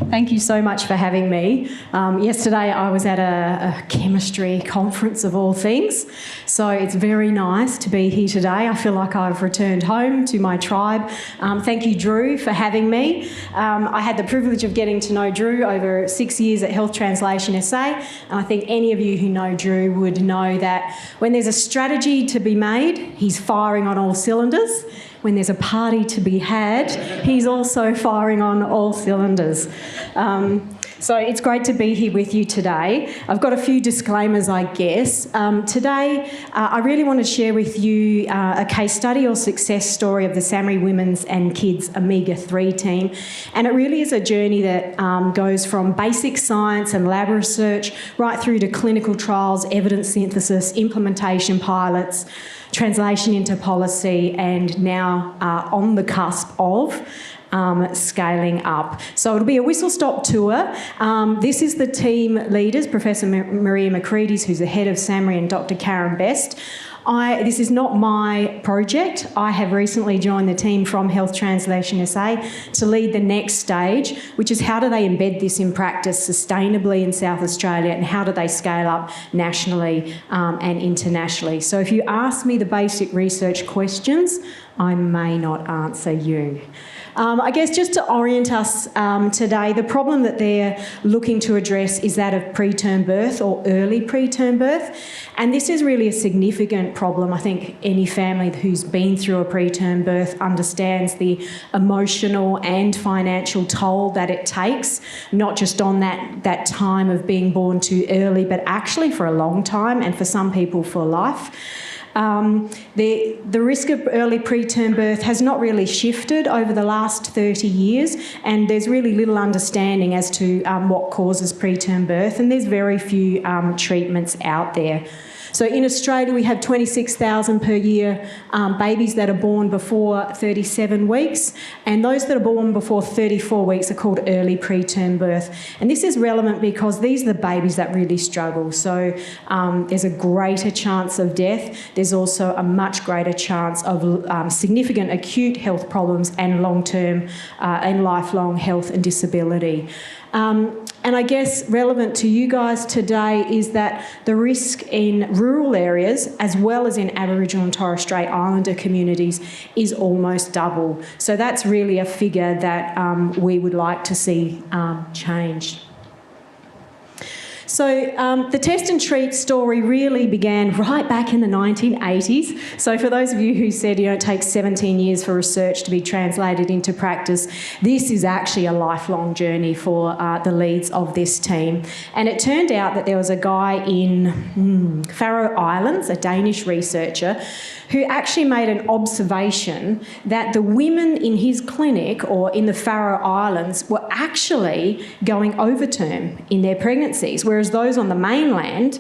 Thank you so much for having me. Yesterday I was at a chemistry conference of all things, so it's very nice to be here today. I feel like I've returned home to my tribe. Thank you, Drew, for having me. I had the privilege of getting to know Drew over 6 years at Health Translation SA, and I think any of you who know Drew would know that when there's a strategy to be made, he's firing on all cylinders. When there's a party to be had, he's also firing on all cylinders. So it's great to be here with you today. I've got a few disclaimers, I guess. Today, I really want to share with you a case study or success story of the SAHMRI Women's and Kids Omega-3 team. And it really is a journey that goes from basic science and lab research right through to clinical trials, evidence synthesis, implementation pilots, translation into policy, and now on the cusp of scaling up. So it'll be a whistle-stop tour. This is the team leaders, Professor Maria Macready, who's the head of SAHMRI, and Dr. Karen Best. This is not my project. I have recently joined the team from Health Translation SA to lead the next stage, which is how do they embed this in practice sustainably in South Australia, and how do they scale up nationally and internationally. So if you ask me the basic research questions, I may not answer you. I guess just to orient us today, the problem that they're looking to address is that of preterm birth or early preterm birth. And this is really a significant problem. I think any family who's been through a preterm birth understands the emotional and financial toll that it takes, not just on that time of being born too early, but actually for a long time, and for some people for life. The risk of early preterm birth has not really shifted over the last 30 years, and there's really little understanding as to what causes preterm birth, and there's very few treatments out there. So in Australia, we have 26,000 per year babies that are born before 37 weeks, and those that are born before 34 weeks are called early preterm birth. And this is relevant because these are the babies that really struggle. So there's a greater chance of death. There's also a much greater chance of significant acute health problems and long-term and lifelong health and disability. And I guess relevant to you guys today is that the risk in rural areas as well as in Aboriginal and Torres Strait Islander communities is almost double. So that's really a figure that we would like to see changed. So the test and treat story really began right back in the 1980s. So for those of you who said, it takes 17 years for research to be translated into practice, this is actually a lifelong journey for the leads of this team. And it turned out that there was a guy in Faroe Islands, a Danish researcher, who actually made an observation that the women in his clinic or in the Faroe Islands were actually going overterm in their pregnancies, whereas those on the mainland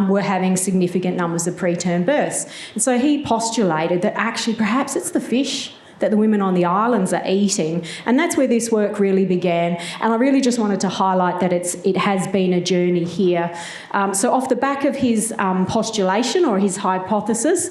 were having significant numbers of preterm births. And so he postulated that actually perhaps it's the fish that the women on the islands are eating. And that's where this work really began. And I really just wanted to highlight that it has been a journey here. So off the back of his postulation or his hypothesis,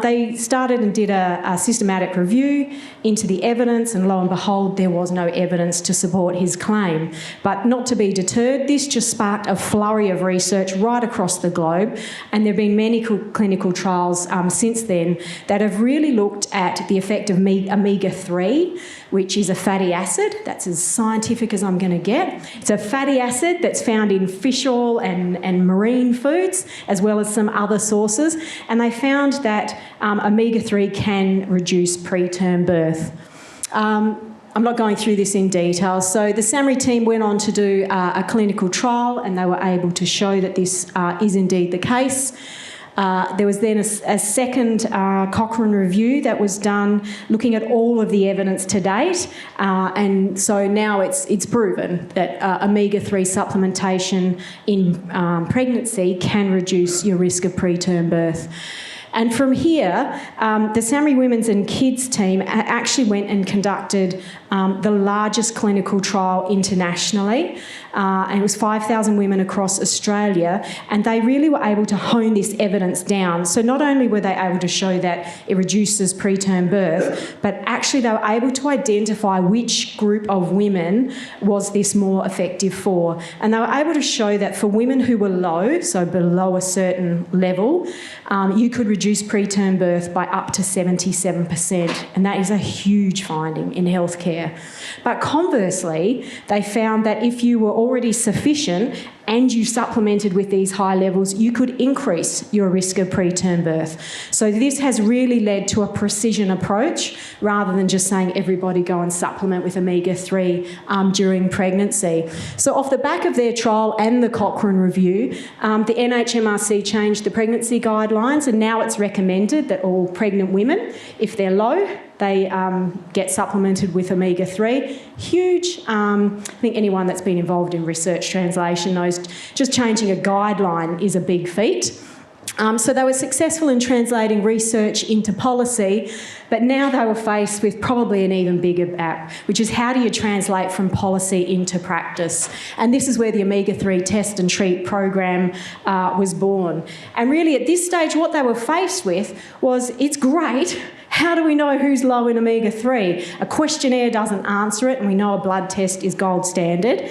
they started and did a systematic review into the evidence, and lo and behold, there was no evidence to support his claim. But not to be deterred, this just sparked a flurry of research right across the globe, and there have been many clinical trials since then that have really looked at the effect of omega-3, which is a fatty acid. That's as scientific as I'm going to get. It's a fatty acid that's found in fish oil and marine foods, as well as some other sources. And they found that omega-3 can reduce preterm birth. I'm not going through this in detail. So the SAHMRI team went on to do a clinical trial, and they were able to show that this is indeed the case. There was then a second Cochrane review that was done looking at all of the evidence to date, and so now it's proven that omega-3 supplementation in pregnancy can reduce your risk of preterm birth. And from here, the SAHMRI Women's and Kids team actually went and conducted the largest clinical trial internationally, and it was 5,000 women across Australia, and they really were able to hone this evidence down. So not only were they able to show that it reduces preterm birth, but actually they were able to identify which group of women was this more effective for. And they were able to show that for women who were low, so below a certain level, you could reduce preterm birth by up to 77%, and that is a huge finding in healthcare. But conversely, they found that if you were already sufficient and you supplemented with these high levels, you could increase your risk of preterm birth. So this has really led to a precision approach rather than just saying everybody go and supplement with omega-3 during pregnancy. So off the back of their trial and the Cochrane review, the NHMRC changed the pregnancy guidelines, and now it's recommended that all pregnant women, if they're low, they get supplemented with omega-3. Huge. I think anyone that's been involved in research translation knows just changing a guideline is a big feat. So they were successful in translating research into policy, but now they were faced with probably an even bigger app, which is how do you translate from policy into practice? And this is where the omega-3 test and treat program was born. And really at this stage what they were faced with was, it's great, how do we know who's low in omega-3? A questionnaire doesn't answer it, and we know a blood test is gold standard.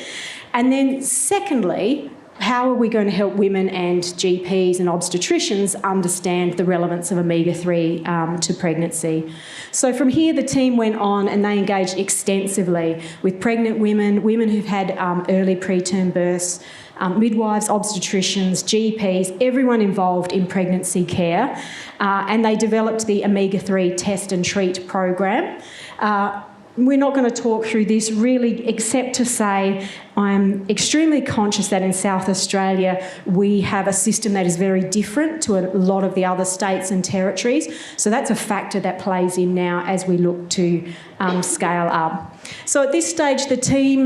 And then secondly, how are we going to help women and GPs and obstetricians understand the relevance of omega-3 to pregnancy? So from here, the team went on and they engaged extensively with pregnant women, women who've had early preterm births, midwives, obstetricians, GPs, everyone involved in pregnancy care, and they developed the omega-3 test and treat program. We're not going to talk through this really, except to say I'm extremely conscious that in South Australia we have a system that is very different to a lot of the other states and territories. So that's a factor that plays in now as we look to scale up. So at this stage the team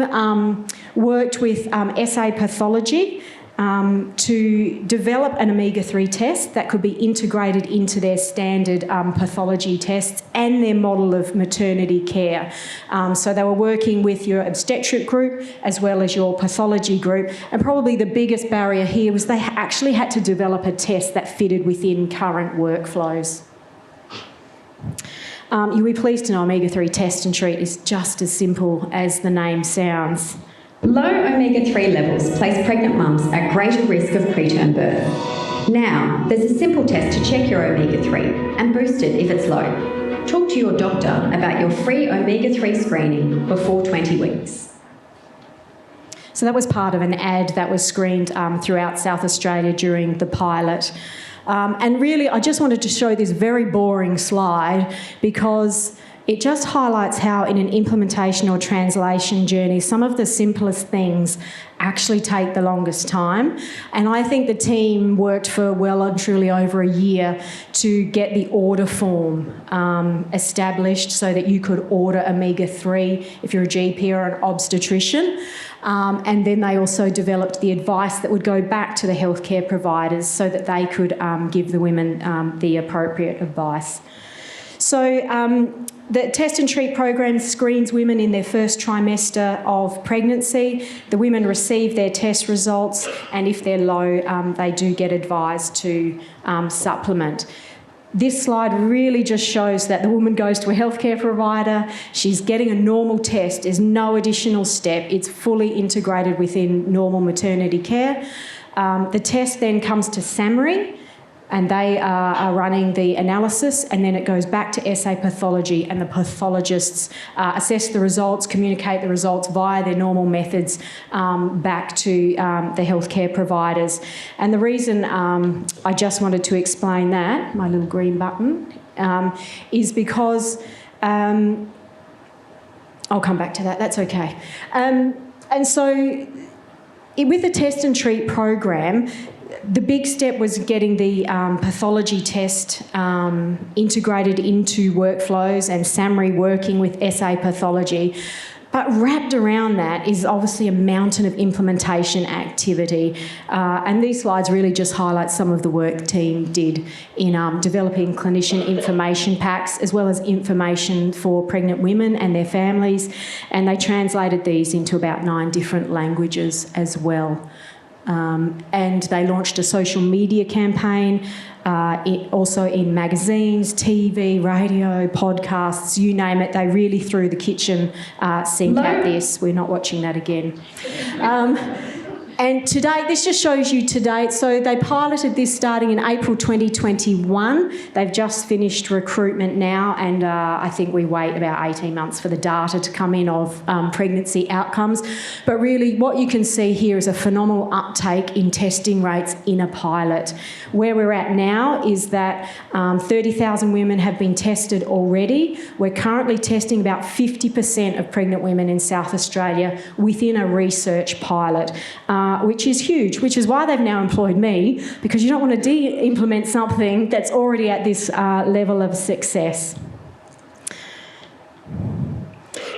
worked with SA Pathology to develop an omega-3 test that could be integrated into their standard pathology tests and their model of maternity care. So they were working with your obstetric group as well as your pathology group, and probably the biggest barrier here was they actually had to develop a test that fitted within current workflows. You'll be pleased to know omega-3 test and treat is just as simple as the name sounds. Low omega-3 levels place pregnant mums at greater risk of preterm birth. Now, there's a simple test to check your omega-3 and boost it if it's low. Talk to your doctor about your free omega-3 screening before 20 weeks. So that was part of an ad that was screened throughout South Australia during the pilot. And really, I just wanted to show this very boring slide because it just highlights how in an implementation or translation journey, some of the simplest things actually take the longest time. And I think the team worked for well and truly over a year to get the order form established so that you could order omega-3 if you're a GP or an obstetrician. And then they also developed the advice that would go back to the healthcare providers so that they could give the women the appropriate advice. So the test and treat program screens women in their first trimester of pregnancy. The women receive their test results, and if they're low, they do get advised to supplement. This slide really just shows that the woman goes to a healthcare provider, she's getting a normal test, there's no additional step, it's fully integrated within normal maternity care. The test then comes to SAHMRI, and they are running the analysis, and then it goes back to SA Pathology, and the pathologists assess the results, communicate the results via their normal methods back to the healthcare providers. And the reason I just wanted to explain that, my little green button, is because I'll come back to that, that's okay. And so with the test and treat program, the big step was getting the pathology test integrated into workflows, and SAHMRI working with SA Pathology. But wrapped around that is obviously a mountain of implementation activity. And these slides really just highlight some of the work the team did in developing clinician information packs, as well as information for pregnant women and their families. And they translated these into about 9 different languages as well. And they launched a social media campaign, also in magazines, TV, radio, podcasts, you name it. They really threw the kitchen sink at this. We're not watching that again. And to date, this just shows you to date. So they piloted this starting in April 2021. They've just finished recruitment now, and I think we wait about 18 months for the data to come in of pregnancy outcomes. But really what you can see here is a phenomenal uptake in testing rates in a pilot. Where we're at now is that 30,000 women have been tested already. We're currently testing about 50% of pregnant women in South Australia within a research pilot. Which is huge, which is why they've now employed me, because you don't want to de-implement something that's already at this level of success.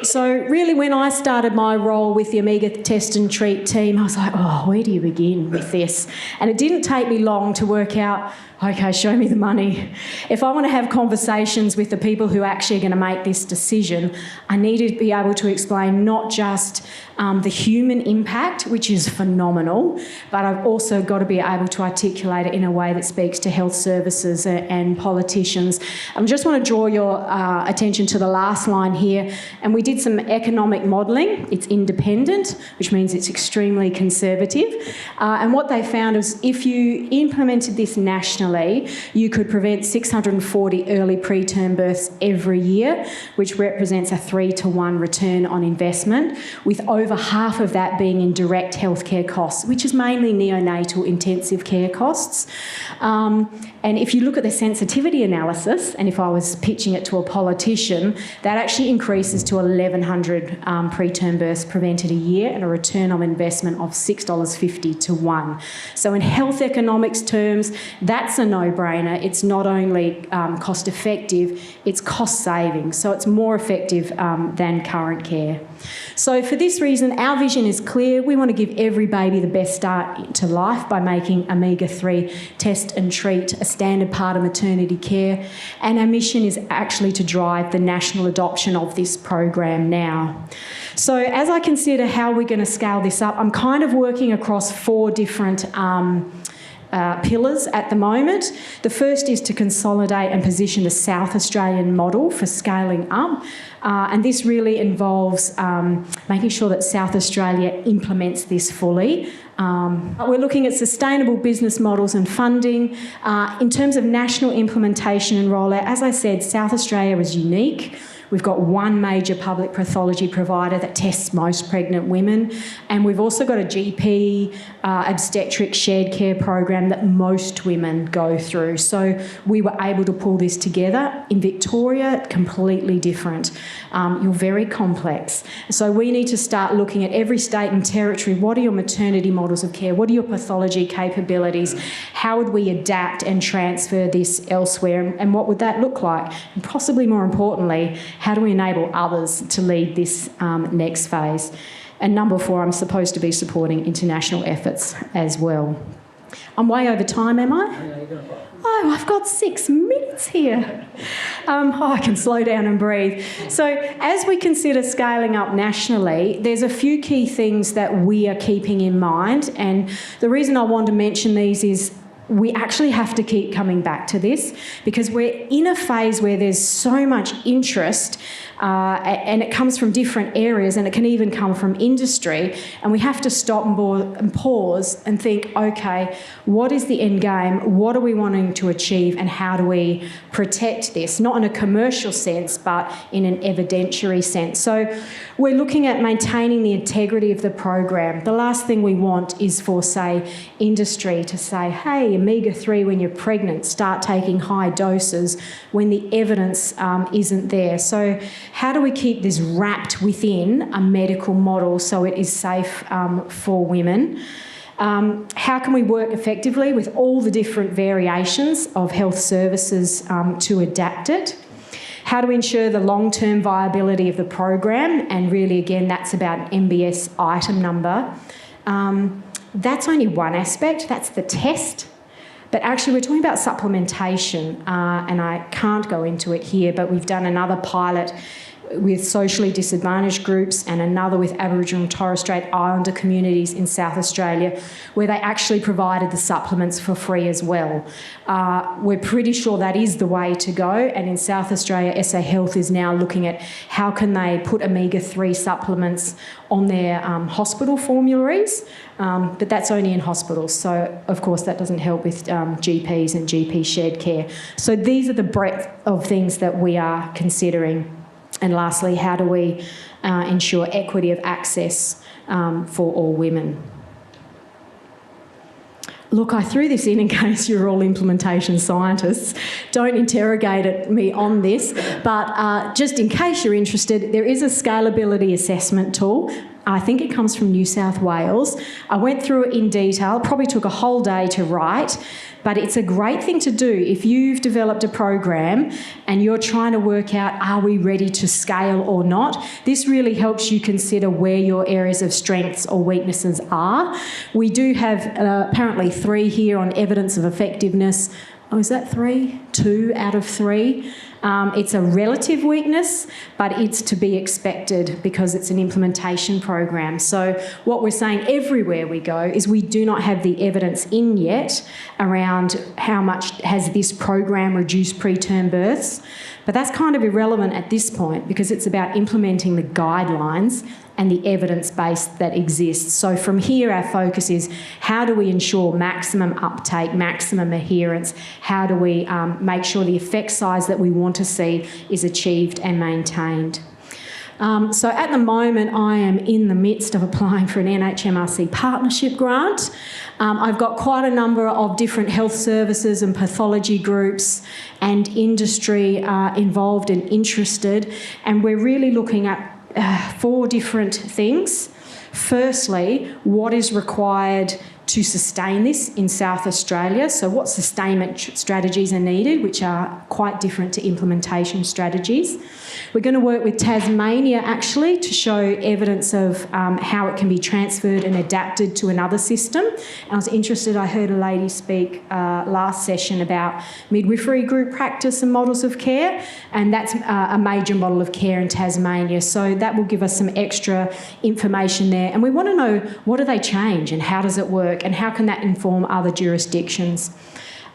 So really, when I started my role with the Omega Test and Treat team, I was like, oh, where do you begin with this? And it didn't take me long to work out, okay, show me the money. If I want to have conversations with the people who actually are going to make this decision, I need to be able to explain not just the human impact, which is phenomenal, but I've also got to be able to articulate it in a way that speaks to health services and politicians. I just want to draw your attention to the last line here. And we did some economic modelling. It's independent, which means it's extremely conservative. And what they found is if you implemented this nationally, you could prevent 640 early preterm births every year, which represents a 3-to-1 return on investment, with over half of that being in direct healthcare costs, which is mainly neonatal intensive care costs. And if you look at the sensitivity analysis, and if I was pitching it to a politician, that actually increases to 1,100 preterm births prevented a year and a return on investment of $6.50 to 1. So in health economics terms, that's a no-brainer. It's not only cost effective, it's cost saving. So it's more effective than current care. So for this reason, our vision is clear. We want to give every baby the best start to life by making omega-3 test and treat a standard part of maternity care. And our mission is actually to drive the national adoption of this program now. So as I consider how we're going to scale this up, I'm kind of working across 4 different pillars at the moment. The first is to consolidate and position the South Australian model for scaling up. And this really involves making sure that South Australia implements this fully. We're looking at sustainable business models and funding. In terms of national implementation and rollout, as I said, South Australia is unique. We've got one major public pathology provider that tests most pregnant women, and we've also got a GP obstetric shared care program that most women go through. So we were able to pull this together. In Victoria, completely different. You're very complex. So we need to start looking at every state and territory. What are your maternity models of care? What are your pathology capabilities? How would we adapt and transfer this elsewhere? And what would that look like? And possibly more importantly, how do we enable others to lead this next phase? And number 4, I'm supposed to be supporting international efforts as well. I'm way over time, am I? Oh, I've got 6 minutes here. I can slow down and breathe. So as we consider scaling up nationally, there's a few key things that we are keeping in mind. And the reason I want to mention these is we actually have to keep coming back to this because we're in a phase where there's so much interest and it comes from different areas and it can even come from industry, and we have to stop and pause and think, okay, what is the end game? What are we wanting to achieve and how do we protect this? Not in a commercial sense, but in an evidentiary sense. So we're looking at maintaining the integrity of the program. The last thing we want is for, say, industry to say, hey, omega-3 when you're pregnant, start taking high doses when the evidence isn't there. So how do we keep this wrapped within a medical model so it is safe for women? How can we work effectively with all the different variations of health services to adapt it? How do we ensure the long-term viability of the program? And really, again, that's about an MBS item number. That's only one aspect, that's the test. But actually we're talking about supplementation, and I can't go into it here, but we've done another pilot with socially disadvantaged groups and another with Aboriginal and Torres Strait Islander communities in South Australia, where they actually provided the supplements for free as well. We're pretty sure that is the way to go, and in South Australia, SA Health is now looking at how can they put omega-3 supplements on their hospital formularies, but that's only in hospitals, so of course that doesn't help with GPs and GP shared care. So these are the breadth of things that we are considering. And lastly, how do we ensure equity of access for all women? Look, I threw this in case you're all implementation scientists. Don't interrogate me on this, but just in case you're interested, there is a scalability assessment tool. I think it comes from New South Wales. I went through it in detail, probably took a whole day to write, but it's a great thing to do if you've developed a program and you're trying to work out, are we ready to scale or not? This really helps you consider where your areas of strengths or weaknesses are. We do have apparently 3 here on evidence of effectiveness. Oh, is that 3? 2 out of 3. It's a relative weakness, but it's to be expected because it's an implementation program. So what we're saying everywhere we go is we do not have the evidence in yet around how much has this program reduced preterm births. But that's kind of irrelevant at this point because it's about implementing the guidelines and the evidence base that exists. So from here, our focus is how do we ensure maximum uptake, maximum adherence? How do we make sure the effect size that we want to see is achieved and maintained? So at the moment, I am in the midst of applying for an NHMRC partnership grant. I've got quite a number of different health services and pathology groups and industry involved and interested, and we're really looking at 4 different things. Firstly, what is required to sustain this in South Australia? So what sustainment strategies are needed, which are quite different to implementation strategies. We're going to work with Tasmania actually to show evidence of how it can be transferred and adapted to another system. I was interested, I heard a lady speak last session about midwifery group practice and models of care, and that's a major model of care in Tasmania. So that will give us some extra information there. And we want to know, what do they change and how does it work and how can that inform other jurisdictions?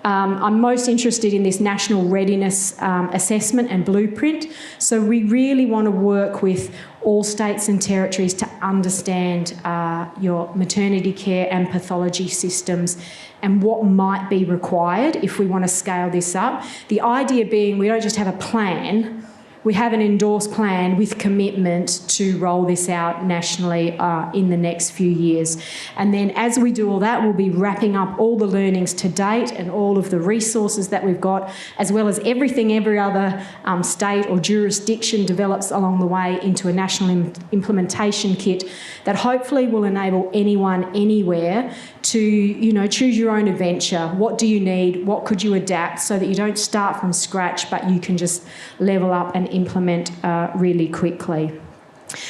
I'm most interested in this national readiness assessment and blueprint. So we really want to work with all states and territories to understand your maternity care and pathology systems and what might be required if we want to scale this up. The idea being we don't just have a plan, we have an endorsed plan with commitment to roll this out nationally in the next few years. And then as we do all that, we'll be wrapping up all the learnings to date and all of the resources that we've got, as well as everything every other state or jurisdiction develops along the way into a national implementation kit that hopefully will enable anyone, anywhere to, you know, choose your own adventure. What do you need? What could you adapt so that you don't start from scratch, but you can just level up and implement really quickly.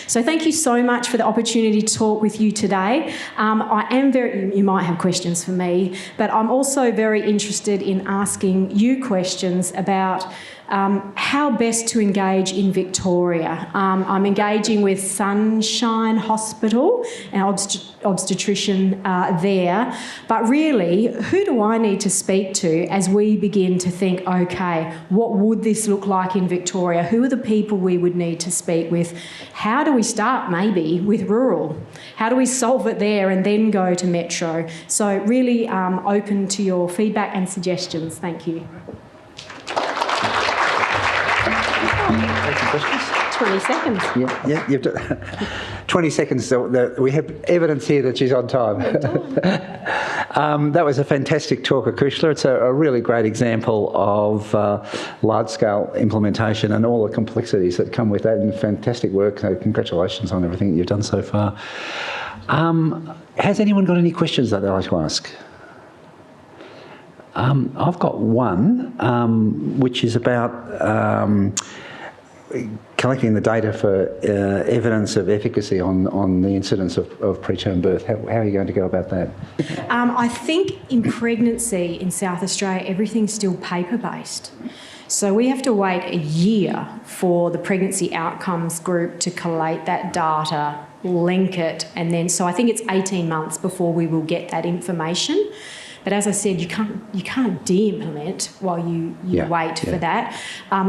So thank you so much for the opportunity to talk with you today. I am you might have questions for me, but I'm also very interested in asking you questions about how best to engage in Victoria. I'm engaging with Sunshine Hospital, an obstetrician there, but really, who do I need to speak to as we begin to think, okay, what would this look like in Victoria? Who are the people we would need to speak with? How do we start maybe with rural? How do we solve it there and then go to metro? So really open to your feedback and suggestions. Thank you. Questions? 20 seconds. Yeah, you've done 20 seconds. We have evidence here that she's on time. That was a fantastic talk, Ecushla. It's a really great example of large-scale implementation and all the complexities that come with that, and fantastic work. So congratulations on everything that you've done so far. Has anyone got any questions that they'd like to ask? I've got one, which is about collecting the data for evidence of efficacy on the incidence of preterm birth. How are you going to go about that? I think in pregnancy in South Australia, everything's still paper-based. So we have to wait a year for the pregnancy outcomes group to collate that data, link it, and then, so I think it's 18 months before we will get that information. But as I said, you can't de-implement while you wait for that.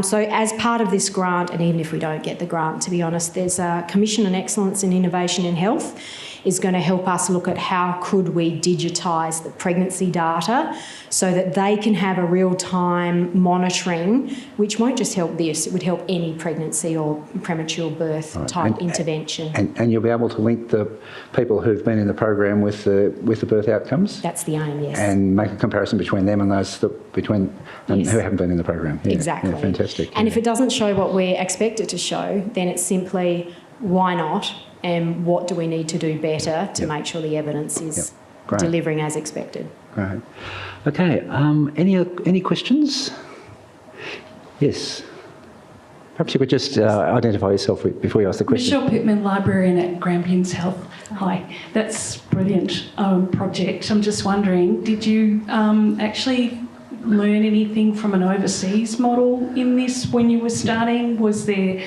So as part of this grant, and even if we don't get the grant, to be honest, there's a Commission on Excellence in Innovation in Health is going to help us look at how could we digitise the pregnancy data so that they can have a real-time monitoring, which won't just help this, it would help any pregnancy or premature birth type intervention. And you'll be able to link the people who've been in the program with the birth outcomes? That's the aim, yes. And make a comparison between them and those who haven't been in the program. Yeah, exactly. Yeah, fantastic. And if it doesn't show what we expect it to show, then it's simply why not, and what do we need to do better to make sure the evidence is delivering as expected. Great. Okay, any questions? Yes. Perhaps you could just identify yourself before you ask the question. Michelle Pittman, librarian at Grampians Health. Hi, that's a brilliant project. I'm just wondering, did you actually learn anything from an overseas model in this when you were starting? Was there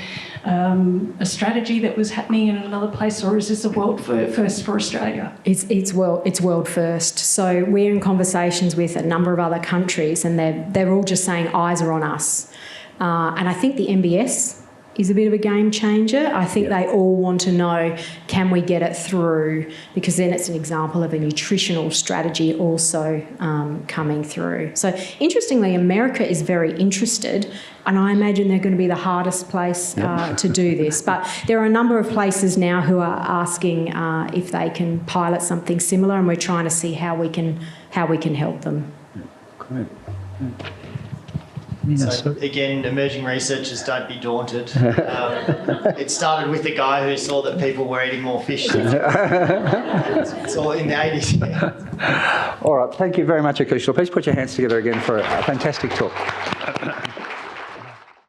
a strategy that was happening in another place, or is this a world first for Australia? It's world first. So we're in conversations with a number of other countries, and they're all just saying eyes are on us. And I think the MBS is a bit of a game changer. I think they all want to know, can we get it through? Because then it's an example of a nutritional strategy also coming through. So interestingly, America is very interested, and I imagine they're going to be the hardest place to do this. But there are a number of places now who are asking if they can pilot something similar, and we're trying to see how we can help them. Great. So again, emerging researchers, don't be daunted. It started with a guy who saw that people were eating more fish. It's all in the 80s. All right, thank you very much, Ecushla. Please put your hands together again for a fantastic talk.